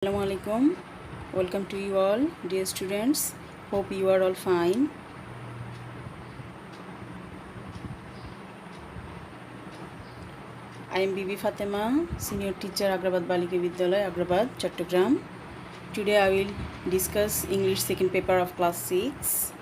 Assalamualaikum. Welcome to you all, dear students. Hope you are all fine. I am Bibi Fatima, Senior Teacher, Agrabad Balika Vidyalaya, Agrabad, Chattogram. Today I will discuss English second paper of class 6.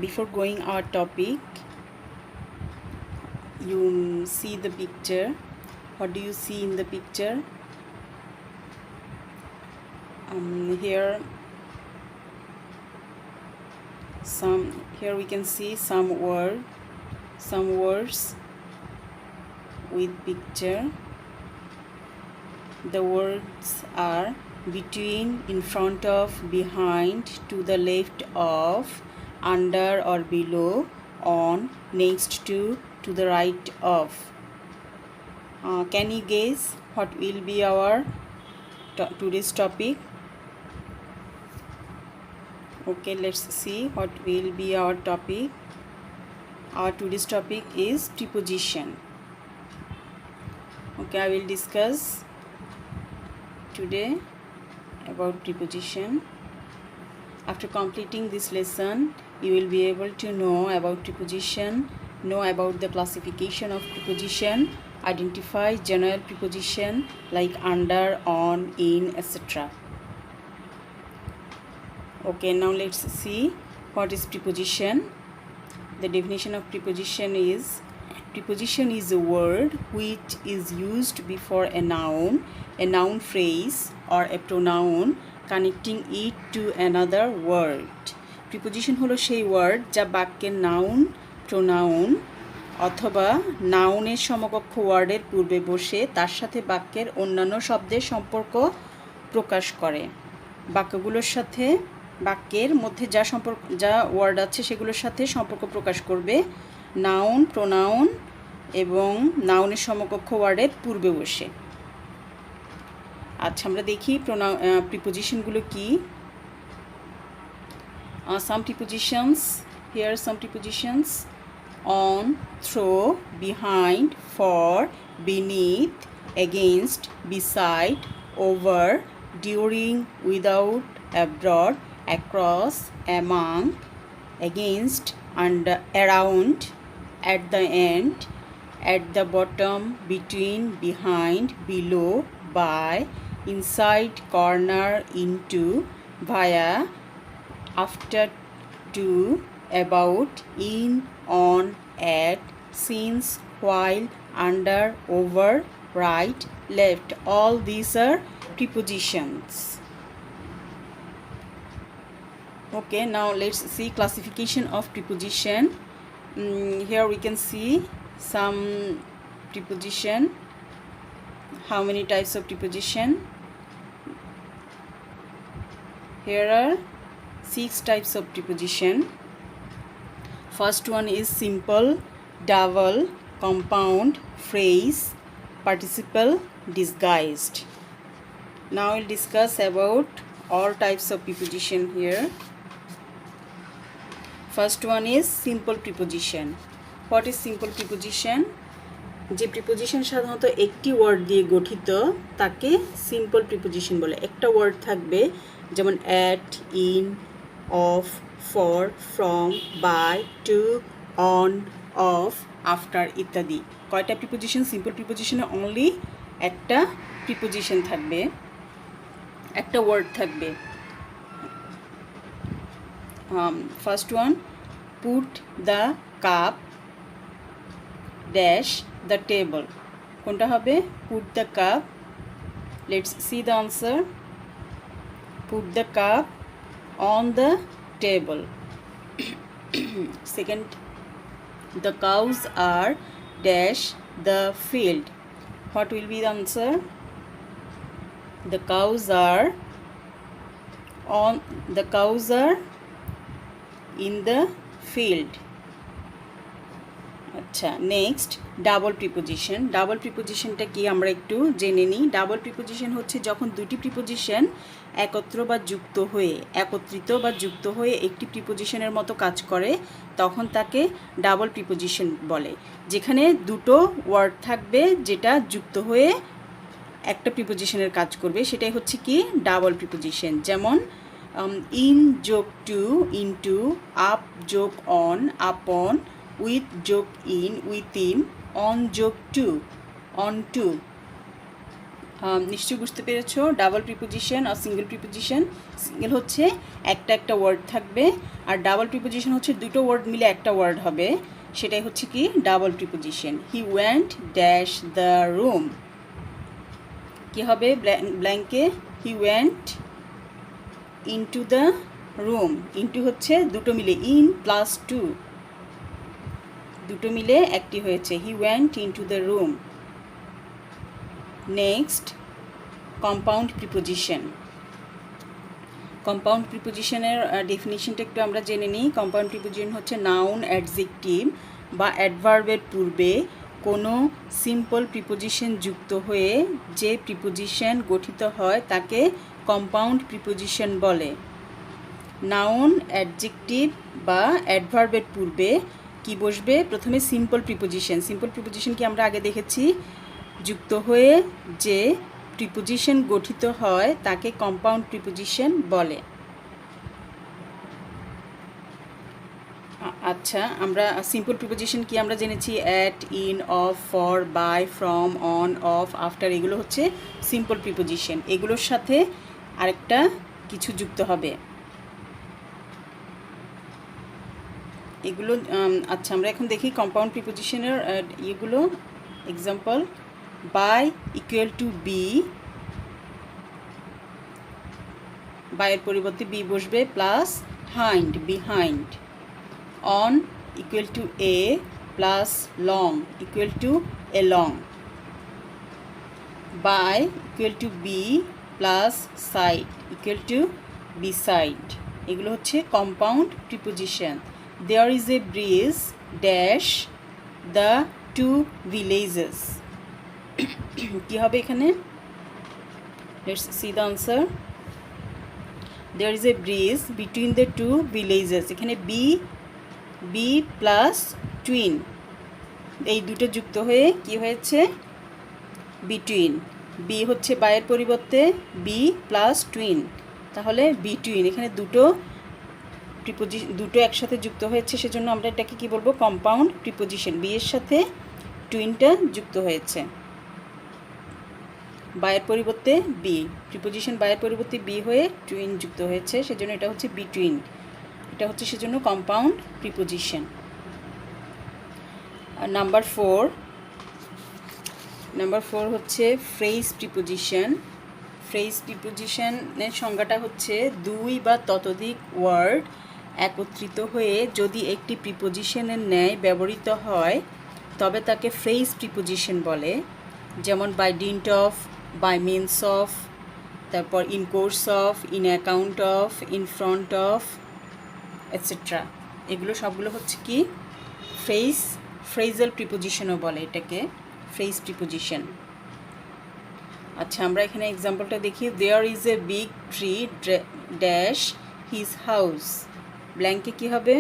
Before going our topic, you see the picture. What do you see in the picture? Here we can see some words with picture. The words are between, in front of, behind, to the left of, under or below, on, next to the right of. Can you guess what will be our today's topic? Okay, let's see what will be our topic. Our today's topic is preposition. Okay, I will discuss today about preposition. After completing this lesson, you will be able to know about preposition, know about the classification of preposition, identify general preposition like under, on, in, etc. Okay, now let's see what is preposition. The definition of preposition is a word which is used before a noun phrase or a pronoun connecting it to another word. Preposition হলো সেই word যা বাক্যের noun, pronoun অথবা নাউনের সমকক্ষ ওয়ার্ডের পূর্বে বসে তার সাথে বাক্যের অন্যান্য শব্দের সম্পর্ক প্রকাশ করে। বাক্যগুলোর সাথে বাক্যের মধ্যে যা ওয়ার্ড আছে সেগুলোর সাথে সম্পর্ক প্রকাশ করবে নাউন, প্রোনাউন এবং নাউনের সমকক্ষ ওয়ার্ডের পূর্বে বসে। আচ্ছা, আমরা দেখি প্রিপোজিশনগুলো কি। Some prepositions, here are some prepositions: on, through, behind, for, beneath, against, beside, over, during, without, abroad, across, among, against, under, around, at the end, at the bottom, between, behind, below, by, inside, corner, into, via, after, to, about, in, on, at, since, while, under, over, right, left. All these are prepositions. Okay, now let's see classification of preposition. Here we can see some preposition. How many types of preposition? Here are 6 types of preposition. First one is simple, double, compound, phrase, participle, disguised. Now we'll discuss about all types of preposition here. First one is simple preposition. What is simple preposition? যে preposition সাধারণত একটি word দিয়ে গঠিত তাকে simple preposition বলে। একটা word থাকবে যেমন at, in, of, for, from, by, to, on, of, after ইত্যাদি। কয়টা প্রিপোজিশন? সিম্পল প্রিপোজিশনে অনলি একটা প্রিপোজিশন থাকবে, একটা ওয়ার্ড থাকবে। First one, put the cup dash the table. কোনটা হবে? Put the cup. Let's see the answer. Put the cup on the table. Second, the cows are dash the field. What will be the answer? The cows are in the field. আচ্ছা, next double preposition. Double প্রিপোজিশনটা কি আমরা একটু জেনে নিই। Double preposition হচ্ছে যখন দুটি preposition একত্রিত বা যুক্ত হয়ে একটি প্রিপোজিশনের মতো কাজ করে তখন তাকে ডাবল প্রিপোজিশন বলে। যেখানে দুটো ওয়ার্ড থাকবে যেটা যুক্ত হয়ে একটা প্রিপোজিশনের কাজ করবে, সেটাই হচ্ছে কি ডাবল প্রিপোজিশন। যেমন ইন যোগ টু, ইনটু, আপ যোগ অন, আপন, উইথ যোগ ইন, উইথিন, অন যোগ টু, অন টু। নিশ্চয়ই বুঝতে পেরেছো ডাবল প্রিপোজিশন আর সিঙ্গেল প্রিপোজিশন। সিঙ্গেল হচ্ছে একটা একটা ওয়ার্ড থাকবে, আর ডাবল প্রিপোজিশন হচ্ছে দুটো ওয়ার্ড মিলে একটা ওয়ার্ড হবে, সেটাই হচ্ছে কি double preposition. He went dash the room, কী হবে ব্ল্যাঙ্কে? He went into the room. Into হচ্ছে দুটো মিলে, ইন প্লাস টু, দুটো মিলে একটি হয়েছে, he went into the room. Next, compound preposition. Compound প্রিপোজিশনের ডেফিনিশনটা একটু আমরা জেনে নিই। কম্পাউন্ড প্রিপোজিশন হচ্ছে নাউন, অ্যাডজেক্টিভ বা অ্যাডভার্বের পূর্বে কোনো সিম্পল প্রিপোজিশন যুক্ত হয়ে যে প্রিপোজিশন গঠিত হয় তাকে কম্পাউন্ড প্রিপোজিশন বলে। নাউন, অ্যাডজেক্টিভ বা অ্যাডভার্বের পূর্বে কি বসবে? প্রথমে সিম্পল প্রিপোজিশন। সিম্পল প্রিপোজিশন কি আমরা আগে দেখেছি, যুক্ত হয়ে যে প্রিপোজিশন গঠিত হয় তাকে কম্পাউন্ড প্রিপোজিশন বলে। আচ্ছা, আমরা সিম্পল প্রিপোজিশন কি আমরা জেনেছি, at, in, of, for, by, from, on, of, after, এগুলো হচ্ছে সিম্পল প্রিপোজিশন। এগুলোর সাথে আরেকটা কিছু যুক্ত হবে এগুলো। আচ্ছা, আমরা এখন দেখি কম্পাউন্ড প্রিপোজিশনের এগুলো। Example, by equal to be, বাইয়ের পরিবর্তে বি বসবে, plus hind, behind. On equal to a plus long equal to a long. By equal to be plus side equal to be side. এগুলো হচ্ছে compound preposition. There is a bridge dash the two villages. কী হবে এখানে? Let's see the answer. There is a bridge between the two villages. এখানে be plus twin, এই দুটো যুক্ত হয়ে কি হয়েছে? বিটুইন। বি হচ্ছে বাইয়ের পরিবর্তে বি প্লাস টুইন, তাহলে বিটুইন। এখানে দুটো একসাথে যুক্ত হয়েছে, সেজন্য আমরা এটাকে কি বলবো? Compound preposition. বি এর সাথে টুইনটা যুক্ত হয়েছে, বাইয়ের পরিবর্তে বি, প্রিপোজিশন বাইয়ের পরিবর্তে বি হয়ে টুইন যুক্ত হয়েছে, সেজন্য এটা হচ্ছে বিটুইন। এটা হচ্ছে সেজন্য কম্পাউন্ড প্রিপোজিশন। নাম্বার ফোর হচ্ছে ফ্রেজ প্রিপোজিশন। ফ্রেজ প্রিপোজিশনের সংজ্ঞাটা হচ্ছে দুই বা ততোধিক ওয়ার্ড একত্রিত হয়ে যদি একটি প্রিপোজিশনের ন্যায় ব্যবহৃত হয় তবে তাকে ফ্রেজ প্রিপোজিশন বলে। যেমন by dint of, by means of, তারপর in course of, in account of, in front of, etcetera. এগুলো সবগুলো হচ্ছে কি ফ্রেজাল প্রিপোজিশনও বলে এটাকে, ফ্রেজ প্রিপোজিশন। আচ্ছা, আমরা এখানে এক্সাম্পলটা দেখি। There is a big tree dash his house. ব্ল্যাঙ্কে কী হবে?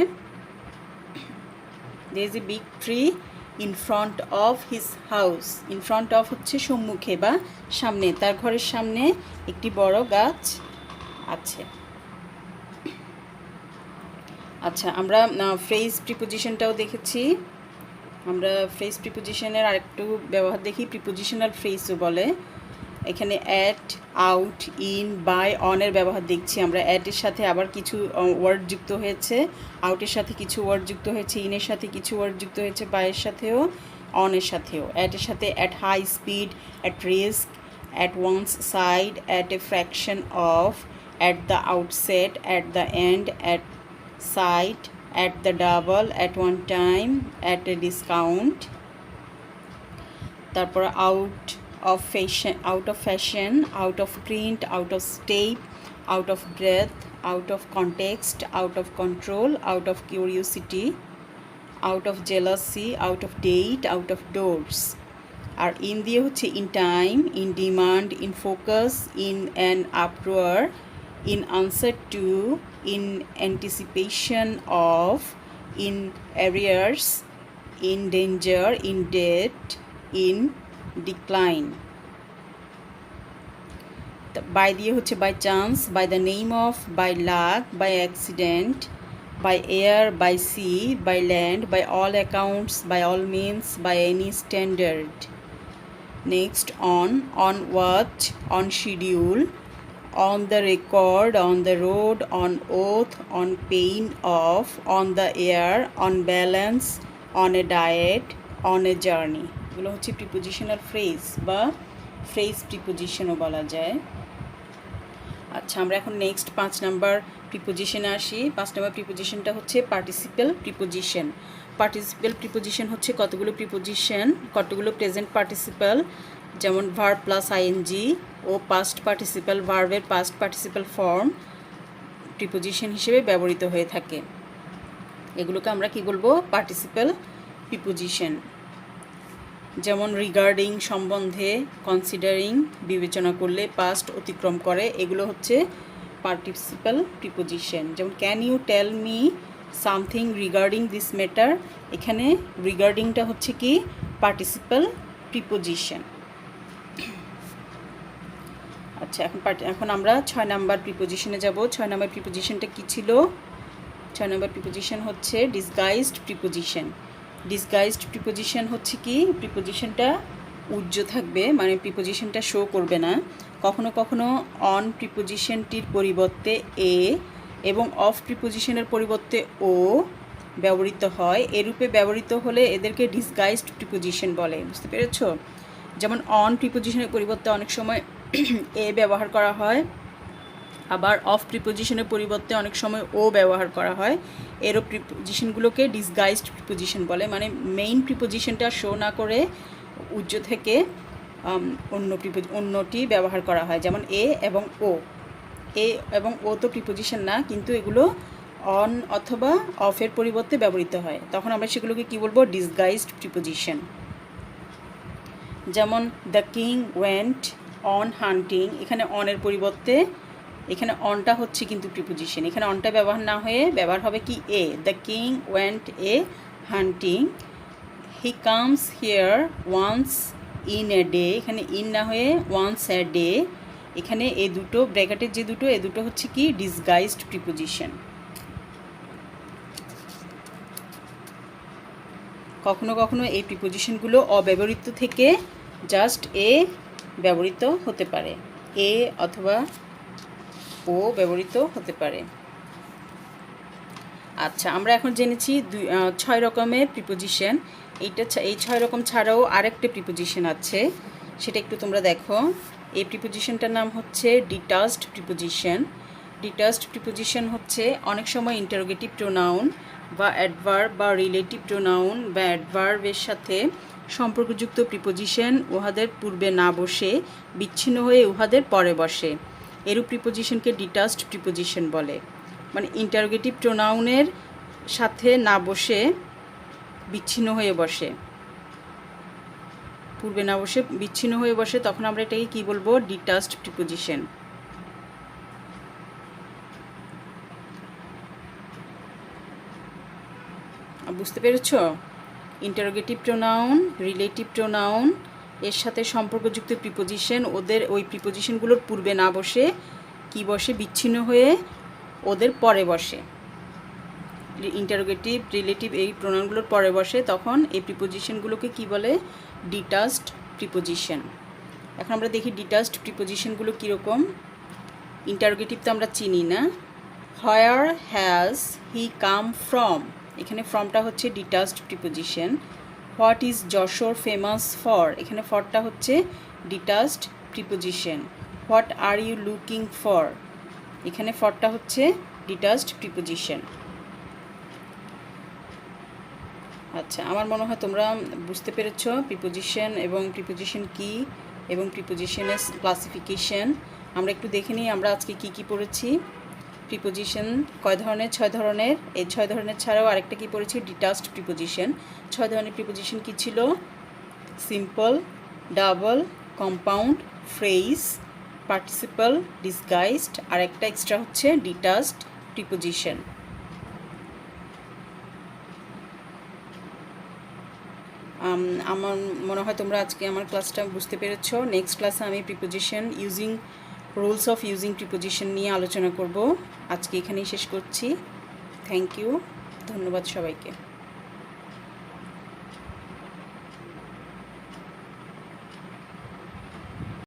There is a big tree in front of his house. In front of হচ্ছে সম্মুখে বা সামনে, তার ঘরের সামনে একটি বড় গাছ আছে। আচ্ছা, আমরা ফ্রেজ প্রিপোজিশনটাও দেখেছি। আমরা ফ্রেজ প্রিপোজিশনের আরেকটু ব্যবহার দেখি, প্রিপোজিশনাল ফ্রেজও বলে। এখানে অ্যাট, আউট, ইন, বাই, অনের ব্যবহার দেখছি আমরা। অ্যাটের সাথে আবার কিছু ওয়ার্ড যুক্ত হয়েছে, আউটের সাথে কিছু ওয়ার্ড যুক্ত হয়েছে, ইনের সাথে কিছু ওয়ার্ড যুক্ত হয়েছে, বাইয়ের সাথেও, অনের সাথেও। অ্যাটের সাথে at high speed, at risk, at one's side, at a fraction of, at the outset, at the end, at side, at the double, at one time, at a discount। তারপর out of fashion, out of print, out of step, out of breath, out of context, out of control, out of curiosity, out of jealousy, out of date, out of doors। আর in দিয়ে হচ্ছে in time, in demand, in focus, in an uproar, in answer to, in anticipation of, in arrears, in danger, in debt, in decline। By দিয়ে হচ্ছে by chance, by the name of, by luck, by accident, by air, by sea, by land, by all accounts, by all means, by any standard. Next, on watch, on schedule, on the record, on the road, on oath, on pain of, on the air, on balance, on a diet, on a journey. এগুলো হচ্ছে prepositional phrase বা phrase প্রিপোজিশনও বলা যায়। আচ্ছা, আমরা এখন next 5 number প্রিপোজিশনে আসি। 5 number প্রিপোজিশনটা হচ্ছে পার্টিসিপেল প্রিপোজিশন। পার্টিসিপেল প্রিপোজিশন হচ্ছে কতগুলো প্রেজেন্ট পার্টিসিপেল, যেমন ভার্ব প্লাস আইএনজি ও পাস্ট পার্টিসিপেল ভার্বের পাস্ট পার্টিসিপেল ফর্ম প্রিপোজিশন হিসেবে ব্যবহৃত হয়ে থাকে। এগুলোকে আমরা কি বলবো? Participle preposition. যেমন রিগার্ডিং সম্বন্ধে, কনসিডারিং বিবেচনা করলে, পাস্ট অতিক্রম করে, এগুলো হচ্ছে পার্টিসিপেল প্রিপোজিশন। যেমন can you tell me something regarding this matter, এখানে রিগার্ডিংটা হচ্ছে কি পার্টিসিপেল প্রিপোজিশন। আচ্ছা, এখন আমরা 6 নাম্বার প্রিপোজিশনে যাব। 6 নাম্বার প্রিপোজিশনটা কি ছিল? 6 নাম্বার প্রিপোজিশন হচ্ছে ডিসগাইজড প্রিপোজিশন। ডিসগাইজড প্রিপোজিশন হচ্ছে কি, প্রিপোজিশনটা উজ্জ্ব থাকবে, মানে প্রিপোজিশনটা শো করবে না। কখনো কখনো অন প্রিপোজিশনটির পরিবর্তে এ এবং অফ প্রিপোজিশনের পরিবর্তে ও ব্যবহৃত হয়। এরূপে ব্যবহৃত হলে এদেরকে ডিসগাইজড প্রিপোজিশন বলে। বুঝতে পেরেছ? যেমন অন প্রিপোজিশনের পরিবর্তে অনেক সময় এ ব্যবহার করা হয়, আবার অফ প্রিপোজিশনের পরিবর্তে অনেক সময় ও ব্যবহার করা হয়। এরও প্রিপোজিশনগুলোকে ডিসগাইজড প্রিপোজিশন বলে, মানে মেইন প্রিপোজিশনটা শো না করে উজ্জ্ব থেকে অন্যটি ব্যবহার করা হয়। যেমন এ এবং ও। এ এবং ও তো প্রিপোজিশন না, কিন্তু এগুলো অন অথবা অফের পরিবর্তে ব্যবহৃত হয়, তখন আমরা সেগুলোকে কী বলবো? Disguised preposition. যেমন দ্য কিং ওয়েন্ট অন হান্টিং, এখানে অনের পরিবর্তে এখানে অনটা হচ্ছে কিন্তু প্রিপোজিশন, এখানে অনটা ব্যবহার না হয়ে ব্যবহার হবে কি a. The king went a hunting. He comes here once in a day, এখানে ইন না হয়ে ওয়ান্স এ ডে। এখানে এই দুটো ব্র্যাকেটের যে দুটো, এ দুটো হচ্ছে কি ডিসগাইজড প্রিপোজিশন। কখনো কখনো এই প্রিপোজিশনগুলো অব্যবহৃত থেকে জাস্ট এ ব্যবহৃত হতে পারে, এ অথবা ও ব্যবহৃত হতে পারে। আচ্ছা, আমরা এখন জেনেছি 6 রকমের প্রিপোজিশন। এই 6 রকম ছাড়াও আরেকটা প্রিপোজিশন আছে, সেটা একটু তোমরা দেখো। এই প্রিপোজিশনটার নাম হচ্ছে ডিটাচড প্রিপোজিশন। ডিটাচড প্রিপোজিশন হচ্ছে অনেক সময় ইন্টারোগেটিভ প্রোনাউন বা অ্যাডভার্ব বা রিলেটিভ প্রোনাউন বা অ্যাডভার্বের সাথে সম্পর্কযুক্ত প্রিপোজিশন উহাদের পূর্বে না বসে বিচ্ছিন্ন হয়ে উহাদের পরে বসে। এরূপ প্রিপোজিশনকে ডিটাচড প্রিপোজিশন বলে, মানে ইন্টারোগেটিভ প্রোনাউনের সাথে না বসে বিচ্ছিন্ন হয়ে বসে, পূর্বে না বসে বিচ্ছিন্ন হয়ে বসে, তখন আমরা এটাকে কী বলবো? Detached preposition. বুঝতে পেরেছ? ইন্টারোগেটিভ প্রোনাউন, রিলেটিভ প্রোনাউন এর সাথে সম্পর্কযুক্ত প্রিপোজিশন ওই প্রিপোজিশনগুলোর পূর্বে না বসে কি বসে? বিচ্ছিন্ন হয়ে ওদের পরে বসে। ইন্টারোগেটিভ, রিলেটিভ এই প্রোনাউনগুলোর পরে বসে, তখন এই প্রিপোজিশনগুলোকে কি বলে? Detached preposition. এখন আমরা দেখি ডিটাচড প্রিপোজিশনগুলো কীরকম। ইন্টারোগেটিভ তো আমরা চিনি না। Where has he come from, এখানে ফ্রমটা হচ্ছে detached preposition. What is Jessore famous for, এখানে ফরটা হচ্ছে detached preposition. What are you looking for, এখানে ফরটা হচ্ছে ডিটাচড প্রিপোজিশন। আচ্ছা, আমার মনে হয় তোমরা বুঝতে পেরেছ প্রিপোজিশন এবং প্রিপোজিশন কি এবং প্রিপোজিশনের ক্লাসিফিকেশন। আমরা একটু দেখে নিই আমরা আজকে কি কি পড়েছি। প্রিপোজিশন কয় ধরনের? 6 ধরনের। এই 6 ধরনের ছাড়াও আরেকটা কি পড়েছি? Detached preposition. 6 ধরনের প্রিপোজিশন কি ছিল? Simple, double, compound, phrase, participle, disguised, আর একটা এক্সট্রা হচ্ছে ডিটাচড প্রিপোজিশন। আমার মনে হয় তোমরা আজকে আমার ক্লাসটা বুঝতে পেরেছ। নেক্সট ক্লাসে আমি preposition using rules of using preposition নিয়ে আলোচনা করব। আজকে এখানেই শেষ করছি। থ্যাংক ইউ, ধন্যবাদ সবাইকে।